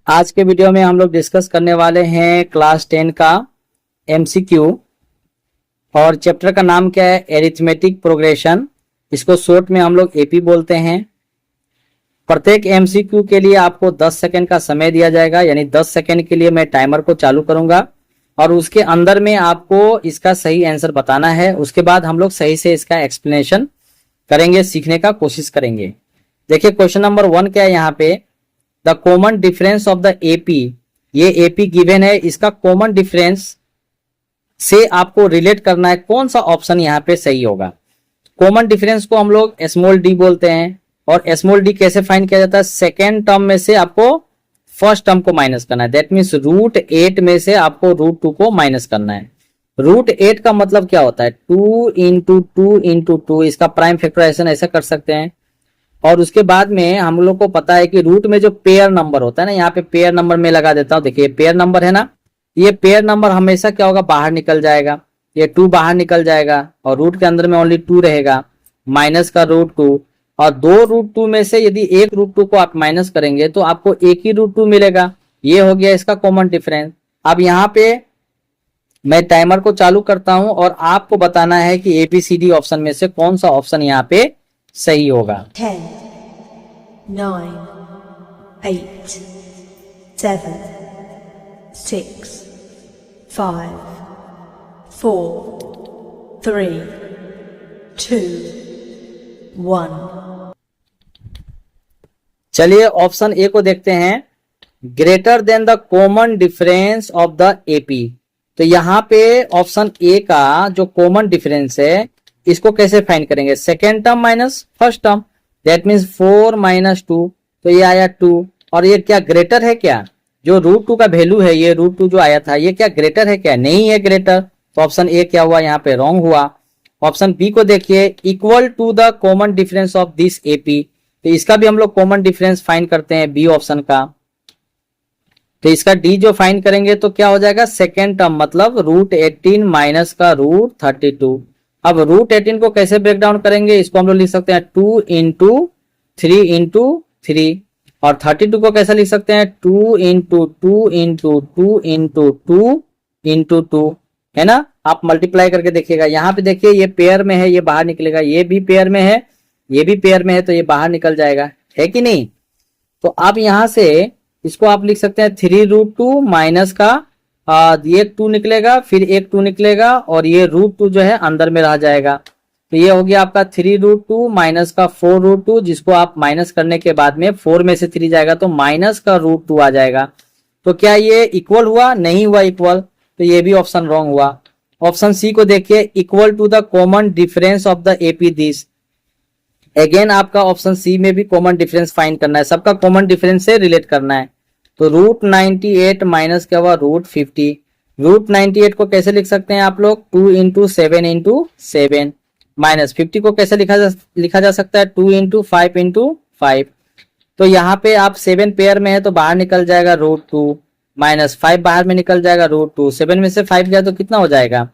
आज के वीडियो में हम लोग डिस्कस करने वाले हैं क्लास 10 का एमसीक्यू और चैप्टर का नाम क्या है, एरिथमेटिक प्रोग्रेशन। इसको शॉर्ट में हम लोग एपी बोलते हैं। प्रत्येक एमसीक्यू के लिए आपको 10 सेकंड का समय दिया जाएगा, यानी 10 सेकंड के लिए मैं टाइमर को चालू करूंगा और उसके अंदर में आपको इसका सही आंसर बताना है। उसके बाद हम लोग सही से इसका एक्सप्लेनेशन करेंगे, सीखने का कोशिश करेंगे। देखिए क्वेश्चन नंबर 1 क्या है यहाँ पे, the common difference of the AP. ये एपी गिवन है, इसका कॉमन डिफरेंस से आपको रिलेट करना है कौन सा ऑप्शन यहाँ पे सही होगा। कॉमन डिफरेंस को हम लोग स्मॉल डी बोलते हैं और स्मॉल डी कैसे फाइंड किया जाता है, सेकेंड टर्म में से आपको फर्स्ट टर्म को माइनस करना है। दैट मीन्स √8 में से आपको √2 को माइनस करना है। √8 का मतलब क्या होता है, 2 इंटू 2 इंटू 2, इसका प्राइम फैक्टराइजेशन ऐसा कर सकते हैं। और उसके बाद में हम लोग को पता है कि रूट में जो पेयर नंबर होता है ना, यहाँ पे पेयर नंबर में लगा देता हूं। देखिए पेयर नंबर है ना, ये पेयर नंबर हमेशा क्या होगा, बाहर निकल जाएगा। ये 2 बाहर निकल जाएगा और रूट के अंदर में ओनली 2 रहेगा, माइनस का √2। और 2 √2 में से यदि एक √2 को आप माइनस करेंगे तो आपको एक ही √2 मिलेगा। ये हो गया इसका कॉमन डिफरेंस। अब यहाँ पे मैं टाइमर को चालू करता हूं और आपको बताना है कि एबीसीडी ऑप्शन में से कौन सा ऑप्शन यहाँ पे सही होगा। 10, 9, 8, 7, 6, 5, 4, 3, 2, 1। चलिए ऑप्शन ए को देखते हैं, greater than the common difference of the AP. तो यहाँ पे ऑप्शन ए का जो कॉमन डिफरेंस है इसको कैसे फाइंड करेंगे, second term minus first term. That means 4 minus 2, तो ये आया 2। और ये क्या ग्रेटर है क्या, जो √2 का वैल्यू है, ये √2 जो आया था ये क्या ग्रेटर है क्या, नहीं है ग्रेटर। तो ऑप्शन ए क्या हुआ, यहाँ पे रॉन्ग हुआ। ऑप्शन बी को देखिए, equal to the common difference of this AP. तो इसका भी हम लोग कॉमन डिफरेंस फाइंड करते हैं बी ऑप्शन का। तो इसका डी जो फाइंड करेंगे तो क्या हो जाएगा, सेकेंड टर्म मतलब √18 माइनस का √32। अब √18 को कैसे ब्रेक डाउन करेंगे, इसको हम लोग लिख सकते हैं 2 इंटू 3 इंटू 3। और 32 को कैसे लिख सकते हैं, 2 इंटू 2 इंटू 2 इंटू 2 इंटू 2, है ना। आप मल्टीप्लाई करके देखिएगा, यहाँ पे देखिए ये पेयर में है, ये बाहर निकलेगा, ये भी पेयर में है, ये भी पेयर में है, तो ये बाहर निकल जाएगा, है कि नहीं। तो अब यहाँ से इसको आप लिख सकते हैं 3√2 माइनस का ये 2 निकलेगा, फिर एक 2 निकलेगा और ये √2 जो है अंदर में रह जाएगा। तो ये हो गया आपका 3√2 माइनस का 4√2, जिसको आप माइनस करने के बाद में 4 में से 3 जाएगा तो माइनस का √2 आ जाएगा। तो क्या ये इक्वल हुआ, नहीं हुआ इक्वल, तो ये भी ऑप्शन रॉन्ग हुआ। ऑप्शन सी को देखिए, equal to the common difference of the AP this. Again आपका ऑप्शन सी में भी कॉमन डिफरेंस फाइंड करना है, सबका कॉमन डिफरेंस से रिलेट करना है। तो √98 माइनस क्या हुआ, √50। √98 को कैसे लिख सकते हैं आप लोग, 2 इंटू 7 इंटू 7। माइनस 50 को कैसे लिखा जा सकता है, 2 इंटू 5 इंटू 5। तो यहाँ पे आप 7 पेयर में है तो बाहर निकल जाएगा √2, माइनस 5 बाहर में निकल जाएगा √2। 7 में से 5 गया तो कितना हो जाएगा,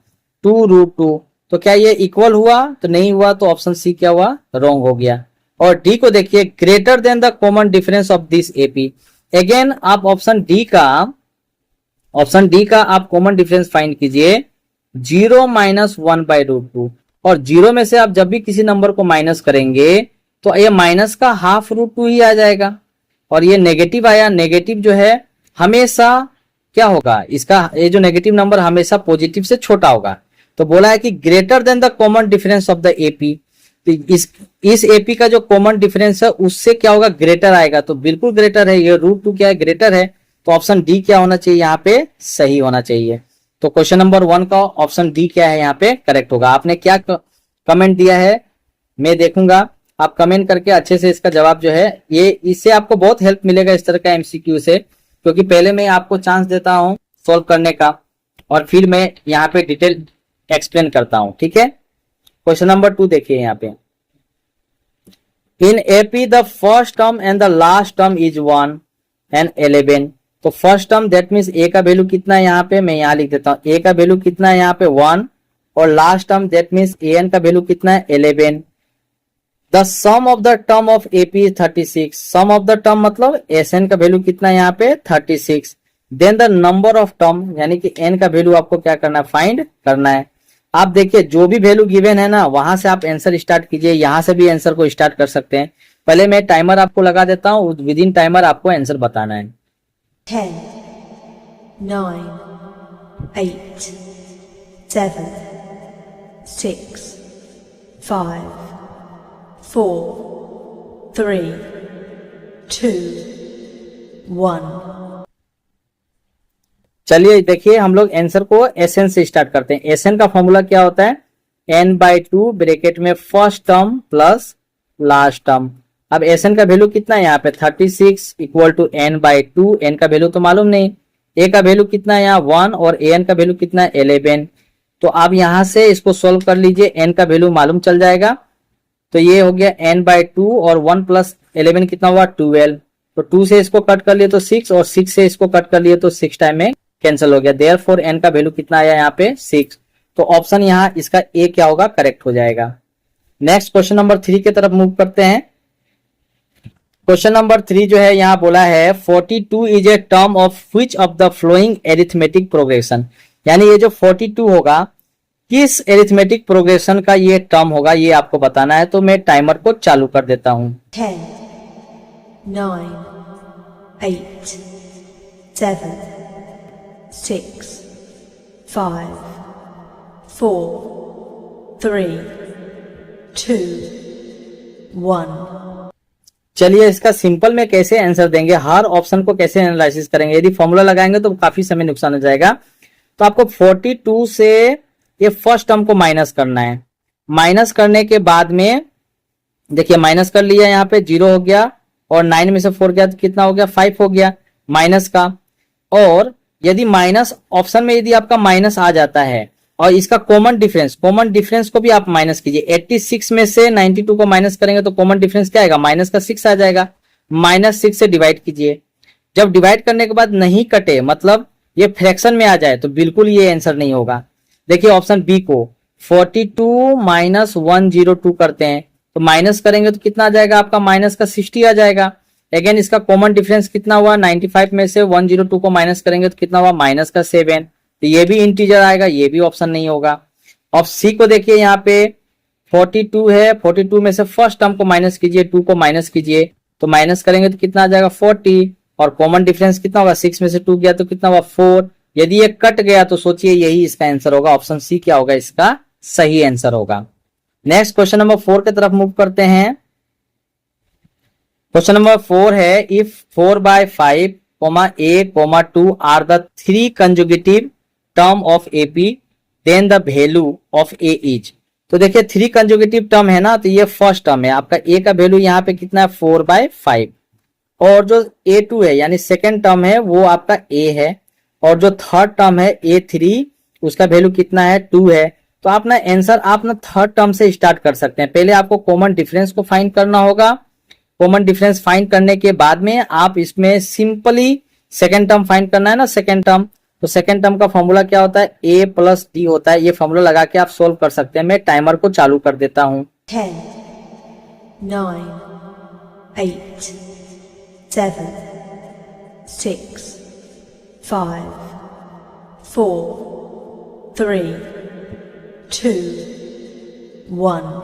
2√2। तो क्या ये इक्वल हुआ, तो नहीं हुआ, तो ऑप्शन सी क्या हुआ, रॉन्ग हो गया। और डी को देखिए, greater than the common difference of this AP. Again आप ऑप्शन डी का आप कॉमन डिफरेंस फाइंड कीजिए, 0 माइनस 1 बाई √2। और 0 में से आप जब भी किसी नंबर को माइनस करेंगे तो ये माइनस का हाफ √2 ही आ जाएगा। और ये नेगेटिव आया, नेगेटिव जो है हमेशा क्या होगा, इसका ये जो नेगेटिव नंबर हमेशा पॉजिटिव से छोटा होगा। तो बोला है कि greater than the common difference of the AP. तो इस एपी का जो कॉमन डिफरेंस है उससे क्या होगा, ग्रेटर आएगा। तो बिल्कुल ग्रेटर है, ये √2 क्या है, ग्रेटर है। तो ऑप्शन डी क्या होना चाहिए, यहाँ पे सही होना चाहिए। तो क्वेश्चन नंबर 1 का ऑप्शन डी क्या है, यहाँ पे करेक्ट होगा। आपने क्या कमेंट दिया है मैं देखूंगा, आप कमेंट करके अच्छे से इसका जवाब जो है, ये इससे आपको बहुत हेल्प मिलेगा इस तरह का एमसीक्यू से, क्योंकि पहले मैं आपको चांस देता हूं सोल्व करने का और फिर मैं यहाँ पे डिटेल एक्सप्लेन करता हूं, ठीक है। क्वेश्चन नंबर 2 देखिए यहाँ पे, in AP the first term and the last term is 1 and 11। तो first term that means A का वैल्यू कितना है, यहाँ पे मैं यहाँ लिख देता हूँ, ए का वैल्यू कितना है यहाँ पे 1, और last term that means A N का वैल्यू कितना है 11। The sum of the term of AP is 36। Sum of the term मतलब एसएन का वैल्यू कितना है यहाँ पे 36। Then the number of term यानी कि एन का वैल्यू आपको क्या करना है, फाइंड करना है। आप देखिए जो भी वैल्यू गिवन है ना वहां से आप आंसर स्टार्ट कीजिए, यहां से भी आंसर को स्टार्ट कर सकते हैं। पहले मैं टाइमर आपको लगा देता हूं, विद इन टाइमर आपको आंसर बताना है। 10, 9, 8, 7, 6, 5, 4, 3, 2, 1। चलिए देखिए हम लोग आंसर को एसएन से स्टार्ट करते हैं। एसएन का फॉर्मूला क्या होता है, n/2 ब्रैकेट में first term plus last term. अब एसएन का वैल्यू कितना है यहाँ पे 36 इक्वल टू n/2। n का वैल्यू तो मालूम नहीं, a का वैल्यू कितना है यहाँ 1 और an का वैल्यू कितना है 11। तो आप यहां से इसको सोल्व कर लीजिए, n का वैल्यू मालूम चल जाएगा। तो ये हो गया n/2 और 1 प्लस 11 कितना हुआ 12। तो 2 से इसको कट कर लिए तो 6 और 6 से इसको कट कर लिए तो 6 टाइम में कैंसिल हो गया। देयरफॉर n का वैल्यू कितना आया यहाँ पे 6। तो ऑप्शन यहाँ इसका ए क्या होगा, करेक्ट हो जाएगा। नेक्स्ट क्वेश्चन नंबर 3 की तरफ मूव करते हैं। क्वेश्चन नंबर 3 जो है यहाँ बोला है 42 is a term of which of the flowing arithmetic progression. यानी ये जो 42 होगा किस एरिथमेटिक प्रोग्रेशन का ये टर्म होगा, ये आपको बताना है। तो मैं टाइमर को चालू कर देता हूं। 10, 9, 8, 7, 6, 5, 4, 3, 2, 1। चलिए इसका सिंपल में कैसे आंसर देंगे, हर ऑप्शन को कैसे एनालिसिस करेंगे। यदि फॉर्मूला लगाएंगे तो काफी समय नुकसान हो जाएगा। तो आपको 42 से ये फर्स्ट टर्म को माइनस करना है। माइनस करने के बाद में देखिए माइनस कर लिया, यहाँ पे 0 हो गया और 9 में से 4 गया तो कितना हो गया 5 हो गया माइनस का। और यदि माइनस ऑप्शन में यदि आपका माइनस आ जाता है और इसका कॉमन डिफरेंस को भी आप माइनस कीजिए। 86 में से 92 को माइनस करेंगे तो कॉमन डिफरेंस क्या आएगा, माइनस का 6 आ जाएगा। -6 से डिवाइड कीजिए। जब डिवाइड करने के बाद नहीं कटे मतलब ये फ्रैक्शन में आ जाए तो बिल्कुल ये आंसर नहीं होगा। देखिए ऑप्शन बी को 42 माइनस 102 करते हैं तो माइनस करेंगे तो कितना आ जाएगा आपका, माइनस का 60 आ जाएगा। अगेन इसका कॉमन डिफरेंस कितना हुआ, 95 में से 102 को माइनस करेंगे तो कितना हुआ, माइनस का 7। तो ये भी इंटीजर आएगा, ये भी ऑप्शन नहीं होगा। ऑप्शन सी को देखिए यहाँ पे 42 है, 42 में से फर्स्ट टर्म को माइनस कीजिए, 2 को माइनस कीजिए तो माइनस करेंगे तो कितना आ जाएगा 40 और कॉमन डिफरेंस कितना होगा, 6 में से 2 गया तो कितना हुआ 4। यदि ये कट गया तो सोचिए यही इसका आंसर होगा। ऑप्शन सी क्या होगा, इसका सही आंसर होगा। नेक्स्ट क्वेश्चन नंबर 4 की तरफ मूव करते हैं। क्वेश्चन नंबर 4 है if 4/5, a, 2 are the 3 conjugative term of AP then the value of A is. तो देखिए 3 कंजुगेटिव टर्म है ना, तो ये फर्स्ट टर्म है आपका, A का वैल्यू यहाँ पे कितना है 4/5 और जो A2 है यानी सेकेंड टर्म है वो आपका A है और जो थर्ड टर्म है A3 उसका वैल्यू कितना है 2 है। तो आप ना आंसर आप ना थर्ड टर्म से स्टार्ट कर सकते हैं। पहले आपको कॉमन डिफरेंस को फाइंड करना होगा। कॉमन डिफरेंस फाइंड करने के बाद में आप इसमें सिंपली सेकेंड टर्म फाइंड करना है ना, सेकेंड टर्म। तो सेकेंड टर्म का फॉर्मूला क्या होता है, A + D होता है। ये फॉर्मूला लगा के आप सोल्व कर सकते हैं। मैं टाइमर को चालू कर देता हूं। 10, 9, 8, 7, 6, 5, 4, 3, 2, 1।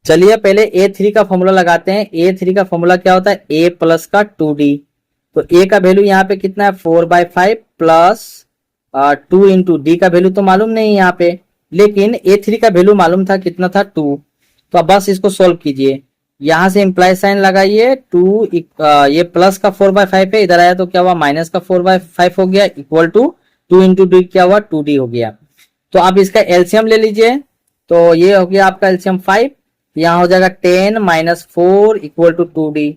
चलिए पहले A3 का फॉर्मूला लगाते हैं। A3 का फॉर्मूला क्या होता है, A प्लस का 2D। तो A का वैल्यू यहाँ पे कितना है 4/5 प्लस 2 इंटू D का वैल्यू तो मालूम नहीं यहाँ पे, लेकिन A3 का वैल्यू मालूम था कितना था 2। तो अब बस इसको सोल्व कीजिए, यहां से इंप्लाई साइन लगाइए। 2 ये प्लस का 4/5 है, इधर आया तो क्या हुआ माइनस का 4/5 हो गया इक्वल टू 2 इंटू डी क्या हुआ 2D हो गया। तो आप इसका एलसीएम ले लीजिए। तो ये हो गया आपका एलसीएम 5, यहाँ हो जाएगा 10 - 4 इक्वल टू 2D।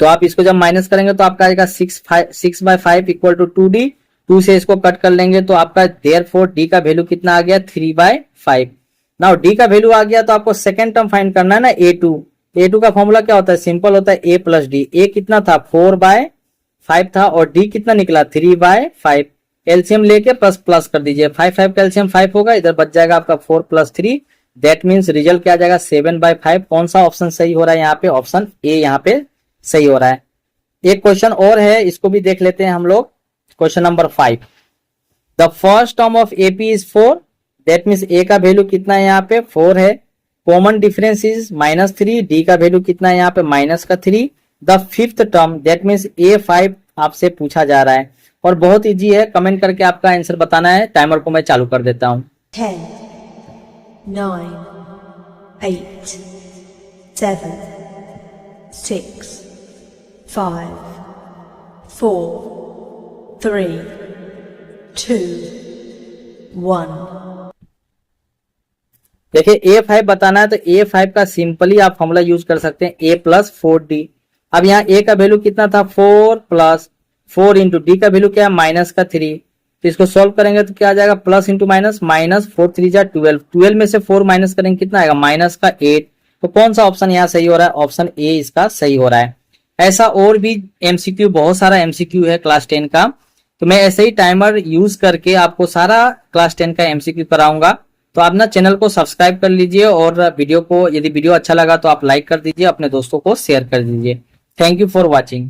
तो आप इसको जब माइनस करेंगे तो आपका आएगा 6/5 इक्वल टू 2D। 2 से इसको कट कर लेंगे तो आपका देयरफॉर D का वैल्यू कितना आ गया 3/5। नाउ D का वैल्यू आ गया तो आपको सेकेंड टर्म फाइंड करना है ना A2। A2 का फॉर्मूला क्या होता है, सिंपल होता है A + D। A कितना था 4/5 था और D कितना निकला 3/5। एलसीएम लेके प्लस कर दीजिए, 5 का एलसीएम 5 होगा, इधर बच जाएगा आपका 4 + 3 दैट मीन्स रिजल्ट क्या आ जाएगा 7/5। कौन सा ऑप्शन सही हो रहा है यहाँ पे? ऑप्शन ए यहाँ पे सही हो रहा है। एक क्वेश्चन और है, इसको भी देख लेते हैं हम लोग। Question number 5, the first term of AP is 4, that means A का वैल्यू कितना है यहाँ पे? 4 है। कॉमन डिफरेंस इज -3, डी का वैल्यू कितना है यहाँ पे? -3। The fifth term that means A5 आपसे पूछा जा रहा है और बहुत इजी है, कमेंट करके आपका आंसर बताना है। टाइमर को मैं चालू कर देता हूं। 10, 9, 8, 7, 6, 5, 4, 3, 2, 1। देखिए A5 बताना है तो A5 का सिंपली आप फॉर्मूला यूज कर सकते हैं, A + 4D। अब यहाँ A का वैल्यू कितना था? 4 + 4 इंटू डी का वैल्यू क्या है? -3। तो इसको सॉल्व करेंगे तो क्या आ जाएगा? प्लस इंटू माइनस, -4 3 जा 12। 12 में से 4 माइनस करेंगे कितना आएगा? -8। तो कौन सा ऑप्शन यहाँ सही हो रहा है? ऑप्शन ए इसका सही हो रहा है। ऐसा और भी एमसीक्यू, बहुत सारा एमसीक्यू है क्लास 10 का, तो मैं ऐसे ही टाइमर यूज करके आपको सारा क्लास 10 का एमसीक्यू कराऊंगा। तो आप ना चैनल को सब्सक्राइब कर लीजिए और वीडियो को, यदि वीडियो अच्छा लगा तो आप लाइक कर दीजिए, अपने दोस्तों को शेयर कर दीजिए। Thank you for watching.